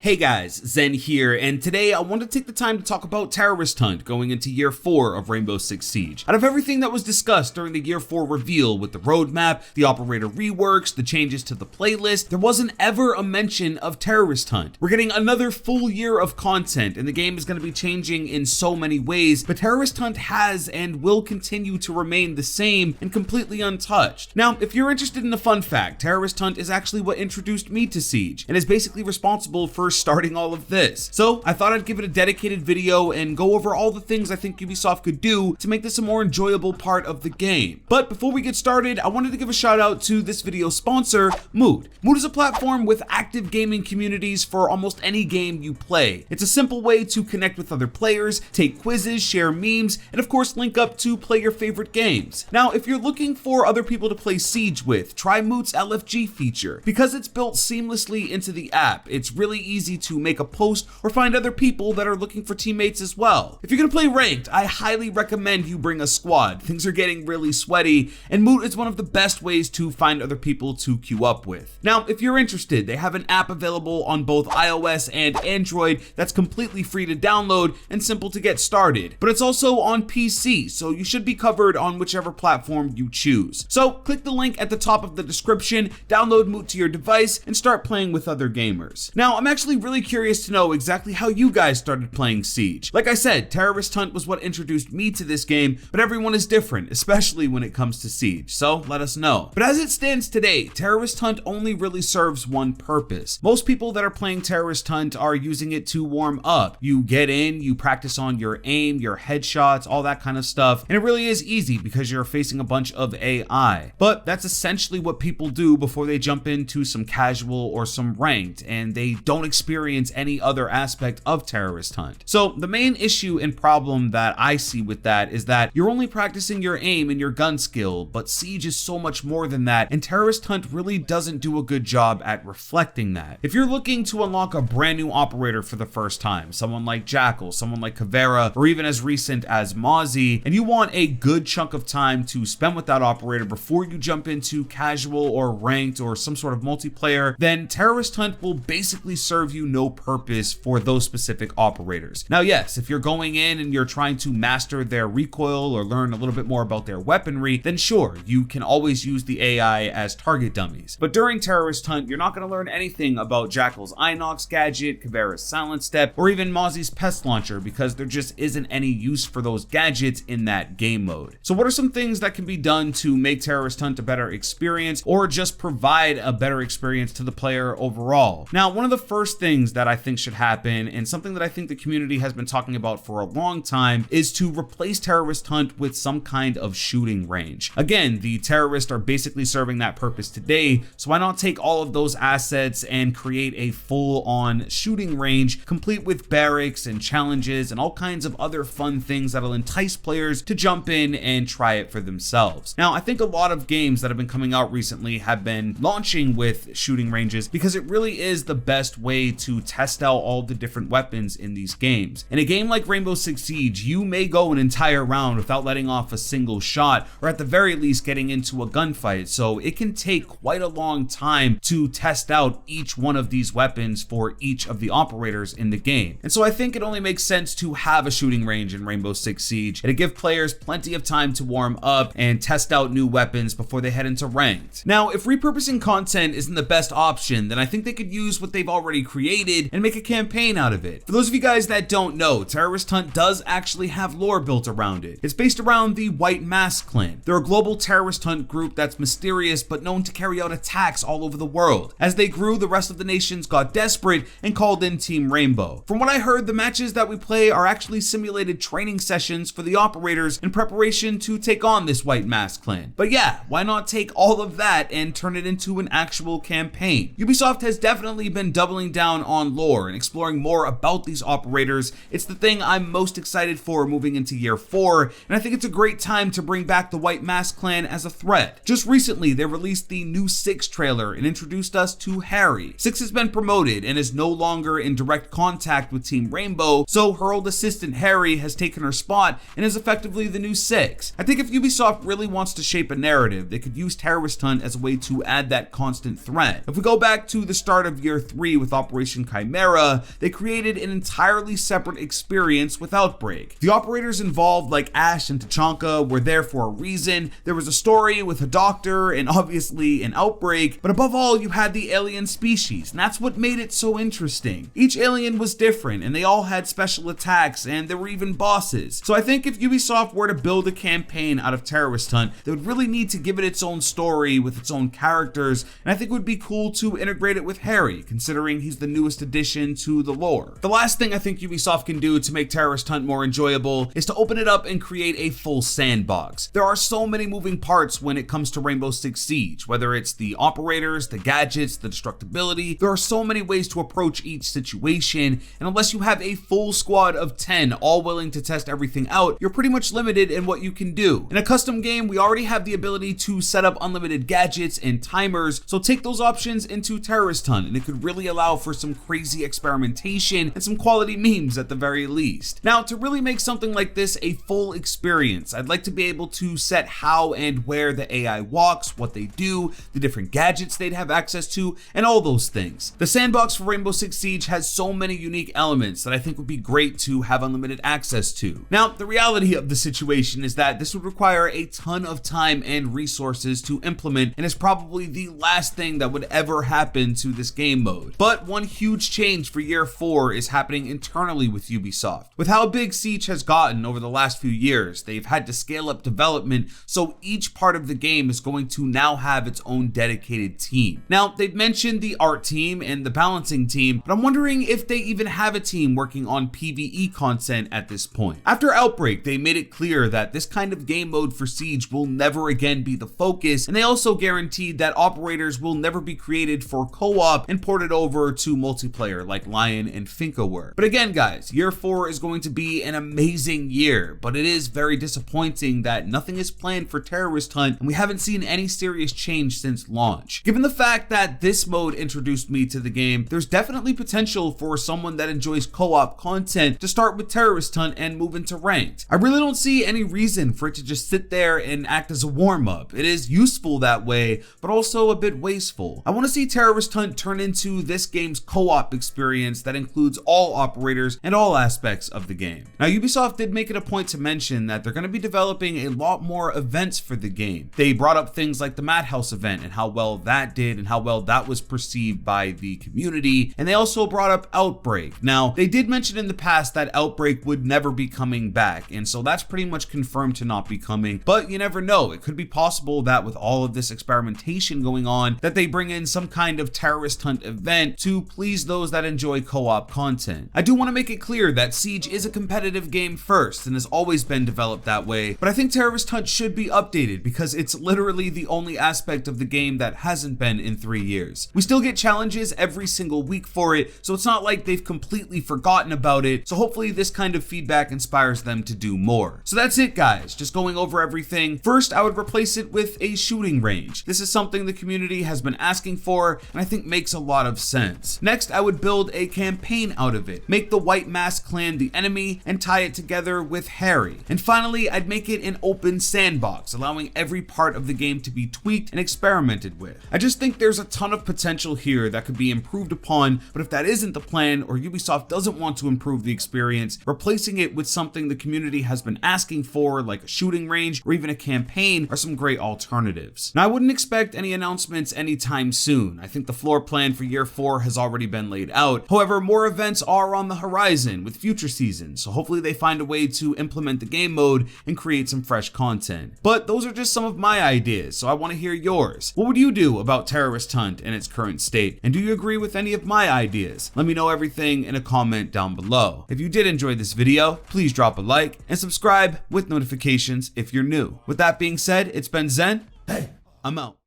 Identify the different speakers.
Speaker 1: Hey guys, Zen here, and today I want to take the time to talk about Terrorist Hunt going into Year 4 of Rainbow Six Siege. Out of everything that was discussed during the Year 4 reveal with the roadmap, the operator reworks, the changes to the playlist, there wasn't ever a mention of Terrorist Hunt. We're getting another full year of content, and the game is going to be changing in so many ways, but Terrorist Hunt has and will continue to remain the same and completely untouched. Now, if you're interested in the fun fact, Terrorist Hunt is actually what introduced me to Siege, and is basically responsible for starting all of this. So I thought I'd give it a dedicated video and go over all the things I think Ubisoft could do to make this a more enjoyable part of the game. But before we get started, I wanted to give a shout out to this video's sponsor, Moot. Moot is a platform with active gaming communities for almost any game you play. It's a simple way to connect with other players, take quizzes, share memes, and of course link up to play your favorite games. Now, if you're looking for other people to play Siege with, try Moot's LFG feature. Because it's built seamlessly into the app, it's really easy to make a post or find other people that are looking for teammates as well. If you're gonna play ranked, I highly recommend you bring a squad. Things are getting really sweaty, and Moot is one of the best ways to find other people to queue up with. Now, if you're interested, they have an app available on both iOS and Android that's completely free to download and simple to get started. But it's also on PC, so you should be covered on whichever platform you choose. So click the link at the top of the description, download Moot to your device, and start playing with other gamers. Now, I'm actually really curious to know exactly how you guys started playing Siege. Like I said, Terrorist Hunt was what introduced me to this game, but everyone is different, especially when it comes to Siege, so let us know. But as it stands today, Terrorist Hunt only really serves one purpose. Most people that are playing Terrorist Hunt are using it to warm up. You get in, you practice on your aim, your headshots, all that kind of stuff, and it really is easy because you're facing a bunch of AI. But that's essentially what people do before they jump into some casual or some ranked, and they don't experience any other aspect of Terrorist Hunt. So the main issue and problem that I see with that is that you're only practicing your aim and your gun skill, but Siege is so much more than that, and Terrorist Hunt really doesn't do a good job at reflecting that. If you're looking to unlock a brand new operator for the first time, someone like Jackal, someone like Caveira, or even as recent as Mozzie, and you want a good chunk of time to spend with that operator before you jump into casual or ranked or some sort of multiplayer, then Terrorist Hunt will basically serve you no purpose for those specific operators. Now, yes, if you're going in and you're trying to master their recoil or learn a little bit more about their weaponry, then sure, you can always use the AI as target dummies. But during Terrorist Hunt, you're not going to learn anything about Jackal's Inox gadget, Caveira's Silent Step, or even Mozzie's Pest Launcher, because there just isn't any use for those gadgets in that game mode. So what are some things that can be done to make Terrorist Hunt a better experience, or just provide a better experience to the player overall? Now, one of the first things that I think should happen, and something that I think the community has been talking about for a long time, is to replace Terrorist Hunt with some kind of shooting range. Again, the terrorists are basically serving that purpose today, so why not take all of those assets and create a full-on shooting range, complete with barracks and challenges and all kinds of other fun things that'll entice players to jump in and try it for themselves. Now, I think a lot of games that have been coming out recently have been launching with shooting ranges because it really is the best way to test out all the different weapons in these games. In a game like Rainbow Six Siege, you may go an entire round without letting off a single shot, or at the very least getting into a gunfight, so it can take quite a long time to test out each one of these weapons for each of the operators in the game. And so I think it only makes sense to have a shooting range in Rainbow Six Siege and to give players plenty of time to warm up and test out new weapons before they head into ranked. Now, if repurposing content isn't the best option, then I think they could use what they've already created and make a campaign out of it. For those of you guys that don't know, Terrorist Hunt does actually have lore built around it. It's based around the White Mask clan. They're a global terrorist hunt group that's mysterious but known to carry out attacks all over the world. As they grew, the rest of the nations got desperate and called in Team Rainbow. From what I heard, the matches that we play are actually simulated training sessions for the operators in preparation to take on this White Mask clan. But yeah, why not take all of that and turn it into an actual campaign? Ubisoft has definitely been doubling down on lore and exploring more about these operators. It's the thing I'm most excited for moving into Year 4, and I think it's a great time to bring back the White Mask clan as a threat. Just recently, they released the new Six trailer and introduced us to Harry. Six has been promoted and is no longer in direct contact with Team Rainbow, so her old assistant Harry has taken her spot and is effectively the new Six. I think if Ubisoft really wants to shape a narrative, they could use Terrorist Hunt as a way to add that constant threat. If we go back to the start of Year 3 with Operation Operation Chimera, they created an entirely separate experience with Outbreak. The operators involved, like Ash and Tachanka, were there for a reason. There was a story with a doctor and obviously an outbreak, but above all, you had the alien species, and that's what made it so interesting. Each alien was different, and they all had special attacks, and there were even bosses. So I think if Ubisoft were to build a campaign out of Terrorist Hunt, they would really need to give it its own story with its own characters, and I think it would be cool to integrate it with Harry, considering he's the newest addition to the lore. The last thing I think Ubisoft can do to make Terrorist Hunt more enjoyable is to open it up and create a full sandbox. There are so many moving parts when it comes to Rainbow Six Siege, whether it's the operators, the gadgets, the destructibility. There are so many ways to approach each situation, and unless you have a full squad of 10 all willing to test everything out, you're pretty much limited in what you can do. In a custom game, we already have the ability to set up unlimited gadgets and timers, so take those options into Terrorist Hunt, and it could really allow for some crazy experimentation and some quality memes at the very least. Now, to really make something like this a full experience, I'd like to be able to set how and where the AI walks, what they do, the different gadgets they'd have access to, and all those things. The sandbox for Rainbow Six Siege has so many unique elements that I think would be great to have unlimited access to. Now, the reality of the situation is that this would require a ton of time and resources to implement, and is probably the last thing that would ever happen to this game mode. But one huge change for year 4 is happening internally with Ubisoft. With how big Siege has gotten over the last few years, they've had to scale up development, so each part of the game is going to now have its own dedicated team. Now, they've mentioned the art team and the balancing team, but I'm wondering if they even have a team working on PvE content at this point. After Outbreak, they made it clear that this kind of game mode for Siege will never again be the focus, and they also guaranteed that operators will never be created for co-op and ported over to multiplayer like Lion and Finka were. But again, guys, year 4 is going to be an amazing year, but it is very disappointing that nothing is planned for Terrorist Hunt, and we haven't seen any serious change since launch. Given the fact that this mode introduced me to the game, there's definitely potential for someone that enjoys co-op content to start with Terrorist Hunt and move into ranked. I really don't see any reason for it to just sit there and act as a warm-up. It is useful that way, but also a bit wasteful. I want to see Terrorist Hunt turn into this game's co-op experience that includes all operators and all aspects of the game. Now, Ubisoft did make it a point to mention that they're going to be developing a lot more events for the game. They brought up things like the Madhouse event and how well that did and how well that was perceived by the community, and they also brought up Outbreak. Now, they did mention in the past that Outbreak would never be coming back, and so that's pretty much confirmed to not be coming, but you never know. It could be possible that with all of this experimentation going on, that they bring in some kind of Terrorist Hunt event to please those that enjoy co-op content. I do want to make it clear that Siege is a competitive game first and has always been developed that way, but I think Terrorist Hunt should be updated because it's literally the only aspect of the game that hasn't been in 3 years. We still get challenges every single week for it, so it's not like they've completely forgotten about it, so hopefully this kind of feedback inspires them to do more. So that's it, guys, just going over everything. First, I would replace it with a shooting range. This is something the community has been asking for, and I think makes a lot of sense. Next, I would build a campaign out of it, make the White Mask clan the enemy, and tie it together with Harry. And finally, I'd make it an open sandbox, allowing every part of the game to be tweaked and experimented with. I just think there's a ton of potential here that could be improved upon, but if that isn't the plan, or Ubisoft doesn't want to improve the experience, replacing it with something the community has been asking for, like a shooting range or even a campaign, are some great alternatives. Now, I wouldn't expect any announcements anytime soon. I think the floor plan for year 4 has already been laid out. However, more events are on the horizon with future seasons, so hopefully they find a way to implement the game mode and create some fresh content. But those are just some of my ideas, so I want to hear yours. What would you do about Terrorist Hunt in its current state? And do you agree with any of my ideas? Let me know everything in a comment down below. If you did enjoy this video, please drop a like and subscribe with notifications if you're new. With that being said, it's been Zen. Hey, I'm out.